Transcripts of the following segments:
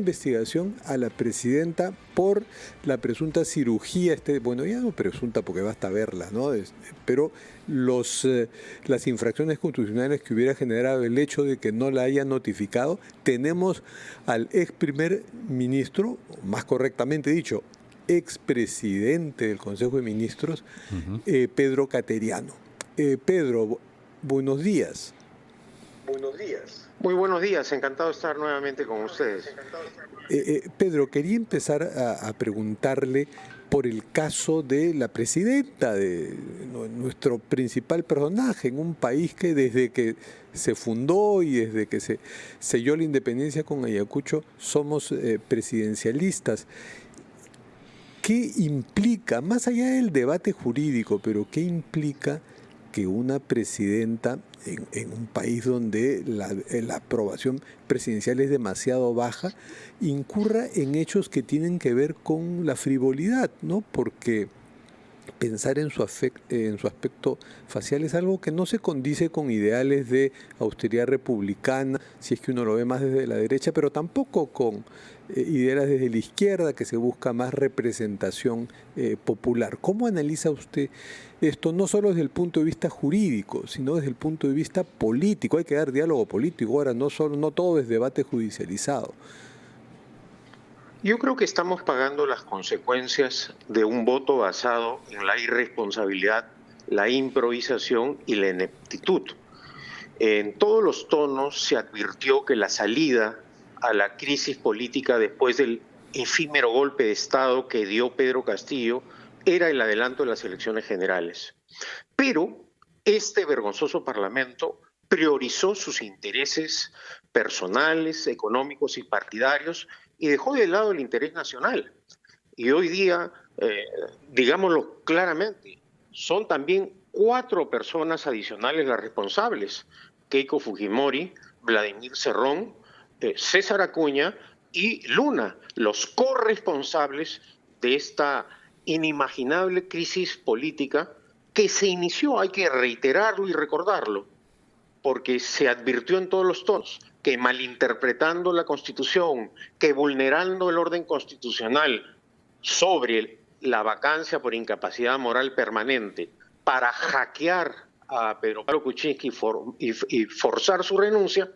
investigación a la presidenta por la presunta cirugía, bueno, ya no presunta porque basta verla, ¿no? Pero las infracciones constitucionales que hubiera generado el hecho de que no la hayan notificado. Tenemos al ex primer ministro, más correctamente dicho, expresidente del Consejo de Ministros, Pedro Cateriano. Pedro, buenos días. Buenos días. Muy buenos días, encantado de estar nuevamente con ustedes. Pedro, quería empezar a preguntarle por el caso de la presidenta, de nuestro principal personaje en un país que desde que se fundó y desde que se selló la independencia con Ayacucho somos presidencialistas. ¿Qué implica, más allá del debate jurídico, pero qué implica que una presidenta en un país donde la aprobación presidencial es demasiado baja, incurra en hechos que tienen que ver con la frivolidad, ¿no? Porque pensar en su aspecto facial es algo que no se condice con ideales de austeridad republicana, si es que uno lo ve más desde la derecha, pero tampoco con ideas desde la izquierda, que se busca más representación popular. ¿Cómo analiza usted esto, no solo desde el punto de vista jurídico, sino desde el punto de vista político? Hay que dar diálogo político, ahora no todo es debate judicializado. Yo creo que estamos pagando las consecuencias de un voto basado en la irresponsabilidad, la improvisación y la ineptitud. En todos los tonos se advirtió que la salida a la crisis política después del efímero golpe de Estado que dio Pedro Castillo era el adelanto de las elecciones generales. Pero este vergonzoso Parlamento priorizó sus intereses personales, económicos y partidarios y dejó de lado el interés nacional. Y hoy día, digámoslo claramente, son también 4 personas adicionales las responsables: Keiko Fujimori, Vladimir Cerrón, César Acuña y Luna, los corresponsables de esta inimaginable crisis política que se inició, hay que reiterarlo y recordarlo, porque se advirtió en todos los tonos que malinterpretando la Constitución, que vulnerando el orden constitucional sobre la vacancia por incapacidad moral permanente para hackear a Pedro Pablo Kuczynski y forzar su renuncia,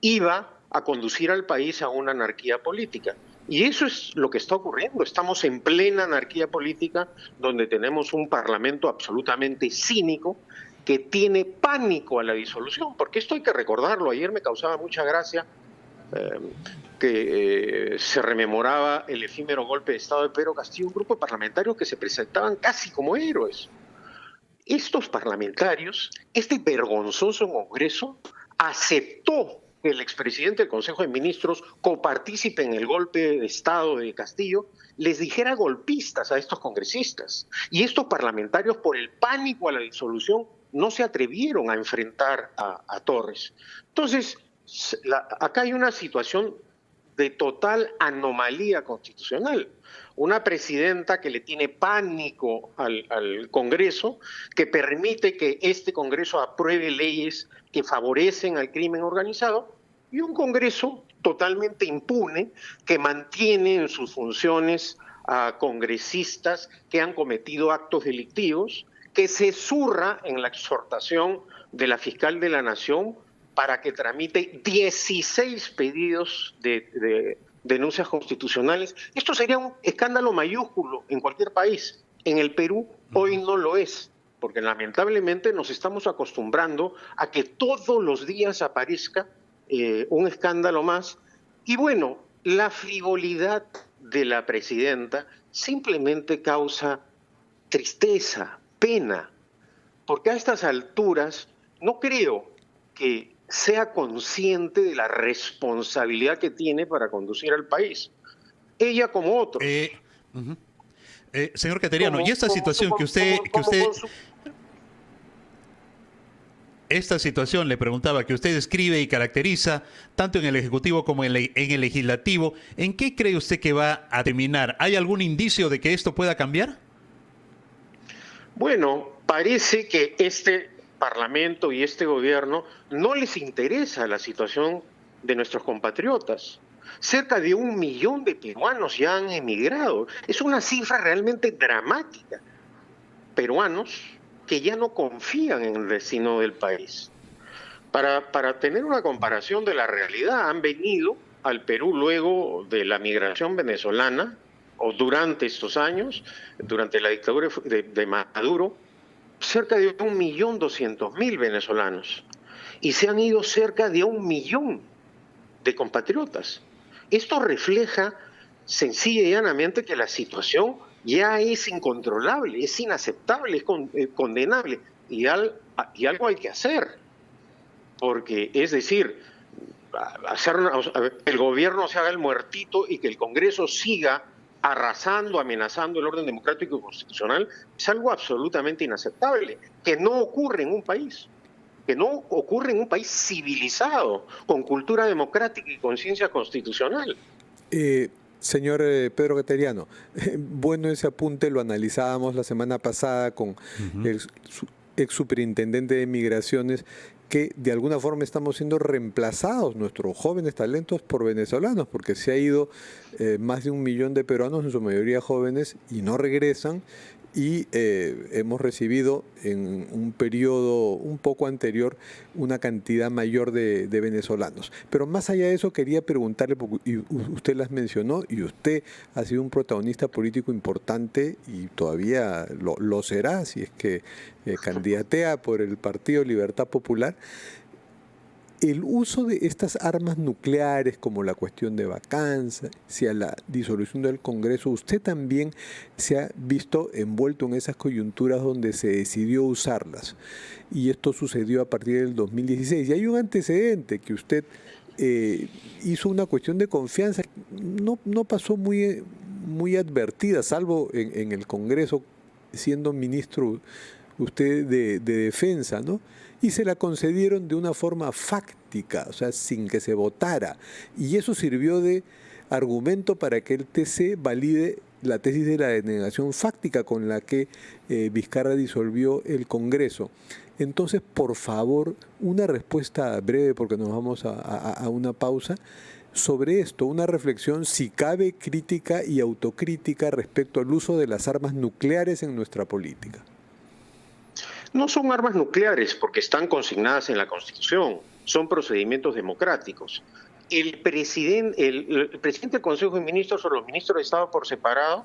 iba a conducir al país a una anarquía política. Y eso es lo que está ocurriendo. Estamos en plena anarquía política, donde tenemos un parlamento absolutamente cínico, que tiene pánico a la disolución, porque esto hay que recordarlo. Ayer me causaba mucha gracia que se rememoraba el efímero golpe de Estado de Pedro Castillo, un grupo de parlamentarios que se presentaban casi como héroes. Estos parlamentarios, este vergonzoso Congreso, aceptó que el expresidente del Consejo de Ministros, copartícipe en el golpe de Estado de Castillo, les dijera golpistas a estos congresistas. Y estos parlamentarios, por el pánico a la disolución, no se atrevieron a enfrentar a Torres. Entonces, acá hay una situación de total anomalía constitucional. Una presidenta que le tiene pánico al Congreso, que permite que este Congreso apruebe leyes que favorecen al crimen organizado, y un Congreso totalmente impune que mantiene en sus funciones a congresistas que han cometido actos delictivos, que se zurra en la exhortación de la fiscal de la Nación para que tramite 16 pedidos de denuncias constitucionales. Esto sería un escándalo mayúsculo en cualquier país. En el Perú hoy no lo es, porque lamentablemente nos estamos acostumbrando a que todos los días aparezca un escándalo más. Y bueno, la frivolidad de la presidenta simplemente causa tristeza, pena, porque a estas alturas no creo que sea consciente de la responsabilidad que tiene para conducir al país. Ella como otros. Señor Cateriano, y esta situación que usted... Esta situación, le preguntaba, que usted describe y caracteriza tanto en el Ejecutivo como en el Legislativo, ¿en qué cree usted que va a terminar? ¿Hay algún indicio de que esto pueda cambiar? Bueno, parece que este Parlamento y este gobierno no les interesa la situación de nuestros compatriotas. Cerca de 1 millón de peruanos ya han emigrado. Es una cifra realmente dramática. Peruanos que ya no confían en el destino del país. Para tener una comparación de la realidad, han venido al Perú luego de la migración venezolana, o durante estos años, durante la dictadura de Maduro, cerca de 1.200.000 venezolanos. Y se han ido cerca de 1 millón de compatriotas. Esto refleja sencilla y llanamente que la situación ya es incontrolable, es inaceptable, es condenable. Y algo hay que hacer. Porque, es decir, el gobierno se haga el muertito y que el Congreso siga arrasando, amenazando el orden democrático y constitucional, es algo absolutamente inaceptable, que no ocurre en un país, civilizado, con cultura democrática y conciencia constitucional. Señor Pedro Queteriano, bueno, ese apunte lo analizábamos la semana pasada con el ex superintendente de Migraciones, que de alguna forma estamos siendo reemplazados, nuestros jóvenes talentos, por venezolanos, porque se ha ido más de 1 millón de peruanos, en su mayoría jóvenes, y no regresan, y hemos recibido en un periodo un poco anterior una cantidad mayor de venezolanos. Pero más allá de eso quería preguntarle, porque usted las mencionó y usted ha sido un protagonista político importante y todavía lo será si es que candidatea por el Partido Libertad Popular. El uso de estas armas nucleares, como la cuestión de vacancia, la disolución del Congreso, usted también se ha visto envuelto en esas coyunturas donde se decidió usarlas. Y esto sucedió a partir del 2016. Y hay un antecedente que usted hizo una cuestión de confianza, no pasó muy advertida, salvo en el Congreso, siendo ministro usted de Defensa, ¿no? Y se la concedieron de una forma fáctica, o sea, sin que se votara. Y eso sirvió de argumento para que el TC valide la tesis de la denegación fáctica con la que Vizcarra disolvió el Congreso. Entonces, por favor, una respuesta breve, porque nos vamos a una pausa, sobre esto, una reflexión, si cabe, crítica y autocrítica respecto al uso de las armas nucleares en nuestra política. No son armas nucleares porque están consignadas en la Constitución, son procedimientos democráticos. El presidente del Consejo de Ministros o los ministros de Estado por separado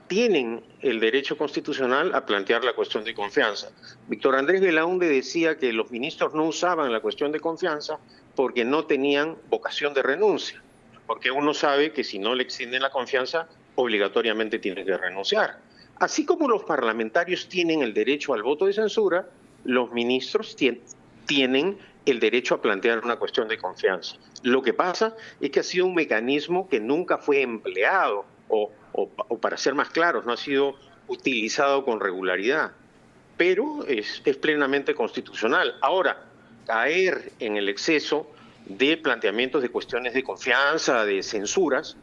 tienen el derecho constitucional a plantear la cuestión de confianza. Víctor Andrés Belaúnde decía que los ministros no usaban la cuestión de confianza porque no tenían vocación de renuncia, porque uno sabe que si no le extienden la confianza, obligatoriamente tiene que renunciar. Así como los parlamentarios tienen el derecho al voto de censura, los ministros tienen el derecho a plantear una cuestión de confianza. Lo que pasa es que ha sido un mecanismo que nunca fue empleado, o para ser más claros, no ha sido utilizado con regularidad, pero es plenamente constitucional. Ahora, caer en el exceso de planteamientos de cuestiones de confianza, de censuras,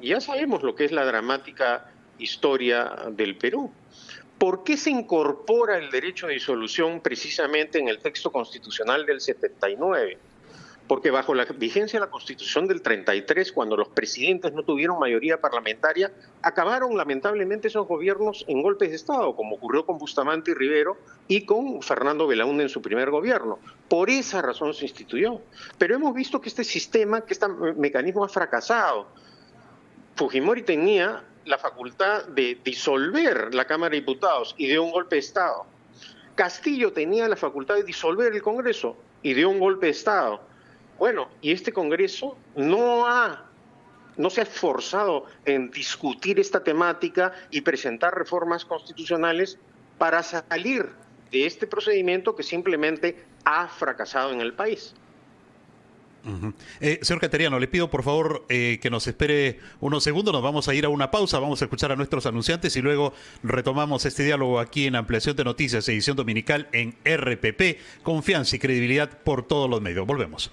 ya sabemos lo que es la dramática historia del Perú. ¿Por qué se incorpora el derecho de disolución precisamente en el texto constitucional del 79? Porque bajo la vigencia de la Constitución del 33, cuando los presidentes no tuvieron mayoría parlamentaria, acabaron lamentablemente esos gobiernos en golpes de Estado, como ocurrió con Bustamante y Rivero y con Fernando Belaúnde en su primer gobierno. Por esa razón se instituyó. Pero hemos visto que este mecanismo ha fracasado. Fujimori tenía la facultad de disolver la Cámara de Diputados y dio un golpe de Estado. Castillo tenía la facultad de disolver el Congreso y dio un golpe de Estado. Bueno, y este Congreso no se ha esforzado en discutir esta temática y presentar reformas constitucionales para salir de este procedimiento que simplemente ha fracasado en el país. Señor Queteriano, le pido por favor que nos espere unos segundos, nos vamos a ir a una pausa, vamos a escuchar a nuestros anunciantes y luego retomamos este diálogo aquí en Ampliación de Noticias, edición dominical en RPP, confianza y credibilidad por todos los medios. Volvemos.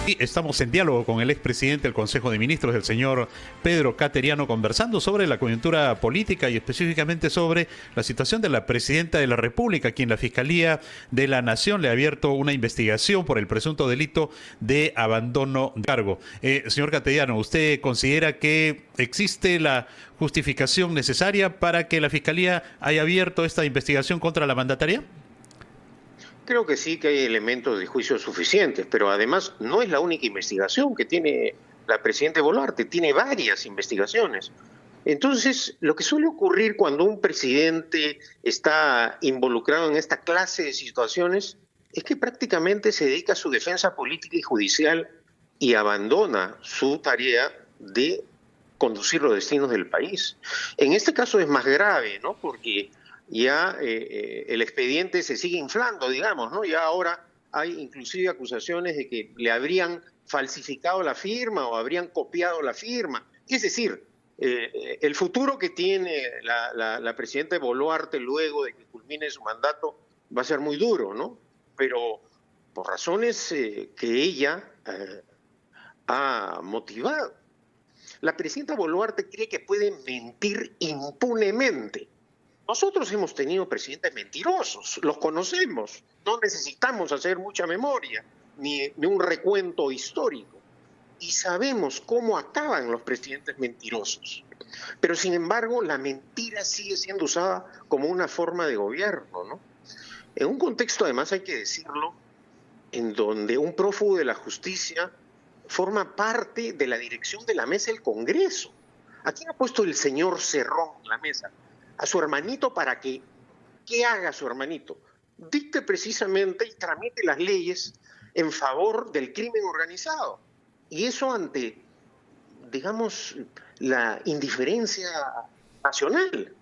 Y estamos en diálogo con el expresidente del Consejo de Ministros, el señor Pedro Cateriano, conversando sobre la coyuntura política y específicamente sobre la situación de la presidenta de la República, a quien la Fiscalía de la Nación le ha abierto una investigación por el presunto delito de abandono de cargo. Señor Cateriano, ¿usted considera que existe la justificación necesaria para que la Fiscalía haya abierto esta investigación contra la mandataria? Creo que sí que hay elementos de juicio suficientes, pero además no es la única investigación que tiene la presidenta Boluarte, tiene varias investigaciones. Entonces, lo que suele ocurrir cuando un presidente está involucrado en esta clase de situaciones es que prácticamente se dedica a su defensa política y judicial y abandona su tarea de conducir los destinos del país. En este caso es más grave, ¿no? Porque ya el expediente se sigue inflando, digamos, ¿no? Ya ahora hay inclusive acusaciones de que le habrían falsificado la firma o habrían copiado la firma. Es decir, el futuro que tiene la presidenta Boluarte luego de que culmine su mandato va a ser muy duro, ¿no? Pero por razones que ella ha motivado. La presidenta Boluarte cree que puede mentir impunemente. Nosotros hemos tenido presidentes mentirosos, los conocemos, no necesitamos hacer mucha memoria ni un recuento histórico y sabemos cómo acaban los presidentes mentirosos. Pero sin embargo, la mentira sigue siendo usada como una forma de gobierno, ¿no? En un contexto, además, hay que decirlo, en donde un prófugo de la justicia forma parte de la dirección de la mesa del Congreso. ¿A quién ha puesto el señor Cerrón en la mesa? A su hermanito para que, ¿qué haga su hermanito? Dicte precisamente y tramite las leyes en favor del crimen organizado. Y eso ante, digamos, la indiferencia nacional.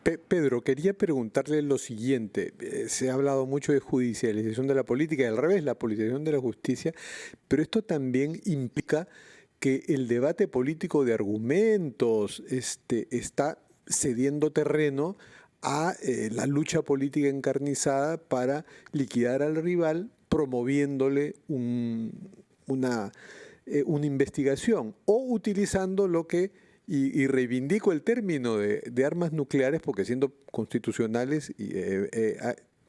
Pedro, quería preguntarle lo siguiente. Se ha hablado mucho de judicialización de la política y al revés, la politización de la justicia, pero esto también implica que el debate político de argumentos está cediendo terreno a la lucha política encarnizada para liquidar al rival, promoviéndole una investigación o utilizando lo que, y reivindico el término de armas nucleares porque siendo constitucionales,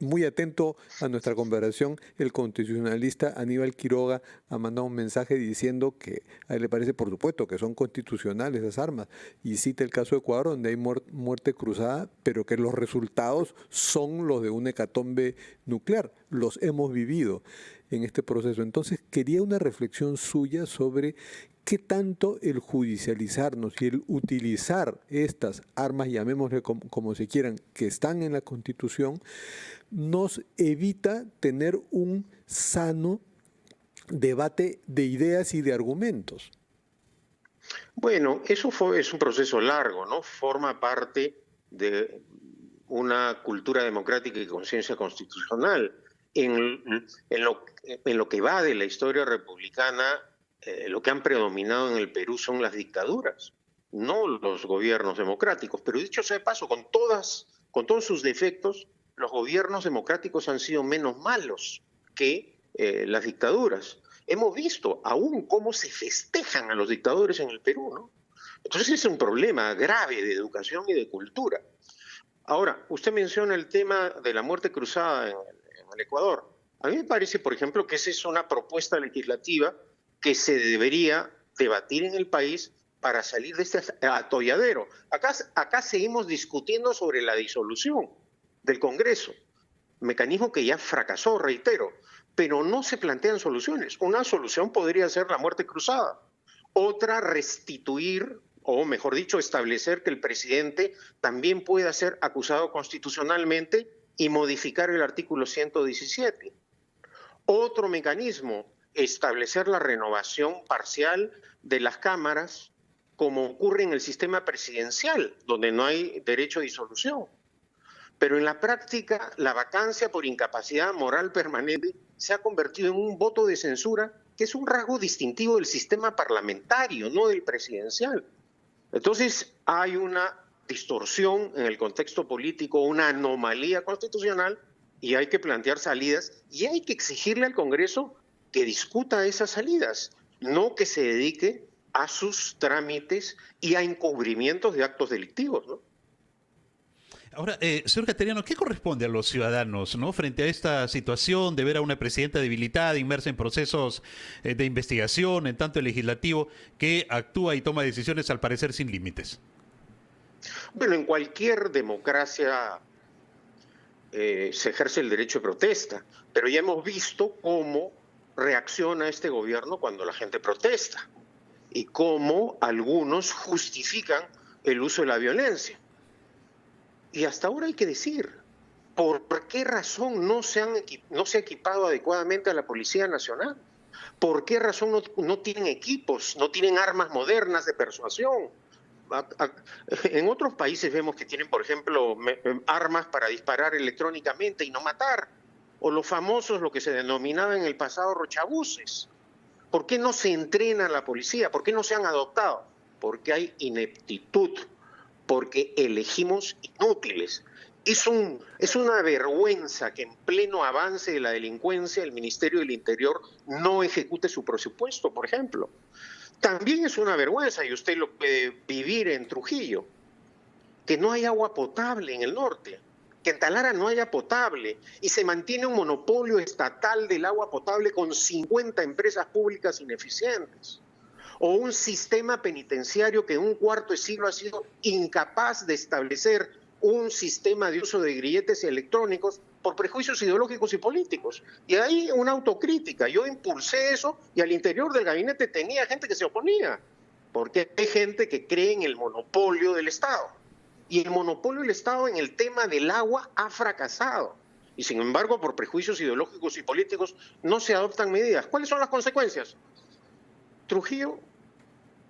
muy atento a nuestra conversación, el constitucionalista Aníbal Quiroga ha mandado un mensaje diciendo que a él le parece, por supuesto, que son constitucionales esas armas, y cita el caso de Ecuador, donde hay muerte cruzada, pero que los resultados son los de una hecatombe nuclear. Los hemos vivido en este proceso. Entonces, quería una reflexión suya sobre qué tanto el judicializarnos y el utilizar estas armas, llamémosle como se quieran, que están en la Constitución, nos evita tener un sano debate de ideas y de argumentos. Bueno, eso es un proceso largo, ¿no? Forma parte de una cultura democrática y conciencia constitucional. En lo que va de la historia republicana, lo que han predominado en el Perú son las dictaduras, no los gobiernos democráticos. Pero dicho sea de paso, con todos sus defectos, los gobiernos democráticos han sido menos malos que las dictaduras. Hemos visto aún cómo se festejan a los dictadores en el Perú, ¿no? Entonces es un problema grave de educación y de cultura. Ahora, usted menciona el tema de la muerte cruzada en el Ecuador. A mí me parece, por ejemplo, que esa es una propuesta legislativa que se debería debatir en el país para salir de este atolladero. Acá seguimos discutiendo sobre la disolución del Congreso, mecanismo que ya fracasó, reitero, pero no se plantean soluciones. Una solución podría ser la muerte cruzada, otra restituir, o mejor dicho, establecer que el presidente también pueda ser acusado constitucionalmente y modificar el artículo 117. Otro mecanismo, establecer la renovación parcial de las cámaras, como ocurre en el sistema presidencial, donde no hay derecho a disolución. Pero en la práctica, la vacancia por incapacidad moral permanente se ha convertido en un voto de censura, que es un rasgo distintivo del sistema parlamentario, no del presidencial. Entonces, hay una distorsión en el contexto político, una anomalía constitucional, y hay que plantear salidas, y hay que exigirle al Congreso que discuta esas salidas, no que se dedique a sus trámites y a encubrimientos de actos delictivos, ¿no? Ahora, señor Cateriano, ¿qué corresponde a los ciudadanos, ¿no?, frente a esta situación de ver a una presidenta debilitada, inmersa en procesos de investigación, en tanto el legislativo, que actúa y toma decisiones al parecer sin límites? Bueno, en cualquier democracia se ejerce el derecho de protesta, pero ya hemos visto cómo reacciona este gobierno cuando la gente protesta y cómo algunos justifican el uso de la violencia. Y hasta ahora hay que decir, ¿por qué razón no se ha equipado adecuadamente a la Policía Nacional? ¿Por qué razón no tienen equipos, no tienen armas modernas de persuasión? En otros países vemos que tienen, por ejemplo, armas para disparar electrónicamente y no matar, o los famosos, lo que se denominaba en el pasado rochabuses. ¿Por qué no se entrena a la policía? ¿Por qué no se han adoptado? Porque hay ineptitud, porque elegimos inútiles. Es una vergüenza que en pleno avance de la delincuencia el Ministerio del Interior no ejecute su presupuesto, por ejemplo. También es una vergüenza, y usted lo puede vivir en Trujillo, que no hay agua potable en el norte, que en Talara no haya potable, y se mantiene un monopolio estatal del agua potable con 50 empresas públicas ineficientes. O un sistema penitenciario que en un cuarto de siglo ha sido incapaz de establecer un sistema de uso de grilletes electrónicos por prejuicios ideológicos y políticos. Y ahí una autocrítica. Yo impulsé eso y al interior del gabinete tenía gente que se oponía, porque hay gente que cree en el monopolio del Estado. Y el monopolio del Estado en el tema del agua ha fracasado. Y sin embargo, por prejuicios ideológicos y políticos no se adoptan medidas. ¿Cuáles son las consecuencias? Trujillo,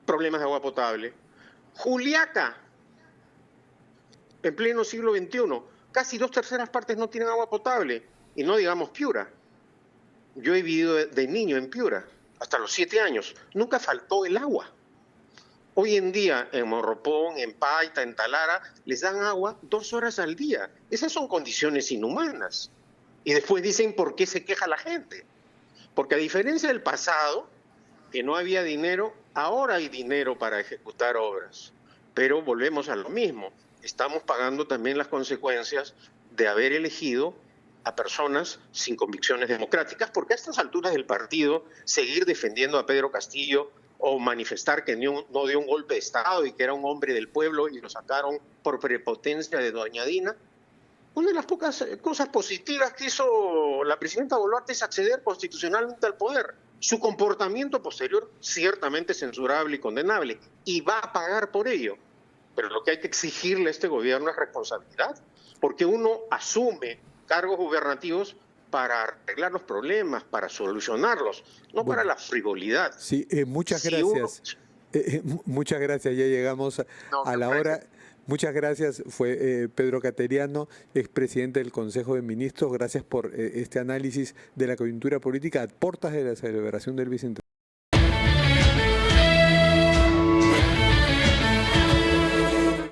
problemas de agua potable. Juliaca, en pleno siglo XXI, casi 2/3 partes no tienen agua potable. Y no digamos Piura. Yo he vivido de niño en Piura, hasta los 7 años. Nunca faltó el agua. Hoy en día, en Morropón, en Paita, en Talara, les dan agua 2 horas al día. Esas son condiciones inhumanas. Y después dicen por qué se queja la gente. Porque a diferencia del pasado, que no había dinero, ahora hay dinero para ejecutar obras. Pero volvemos a lo mismo. Estamos pagando también las consecuencias de haber elegido a personas sin convicciones democráticas, porque a estas alturas del partido, seguir defendiendo a Pedro Castillo o manifestar que no dio un golpe de Estado y que era un hombre del pueblo y lo sacaron por prepotencia de doña Dina. Una de las pocas cosas positivas que hizo la presidenta Boluarte es acceder constitucionalmente al poder. Su comportamiento posterior ciertamente censurable y condenable, y va a pagar por ello. Pero lo que hay que exigirle a este gobierno es responsabilidad, porque uno asume cargos gubernativos para arreglar los problemas, para solucionarlos, no para la frivolidad. Sí, muchas gracias. Muchas gracias, ya llegamos a la hora. Muchas gracias, fue Pedro Cateriano, expresidente del Consejo de Ministros. Gracias por este análisis de la coyuntura política a puertas de la celebración del Bicentenario.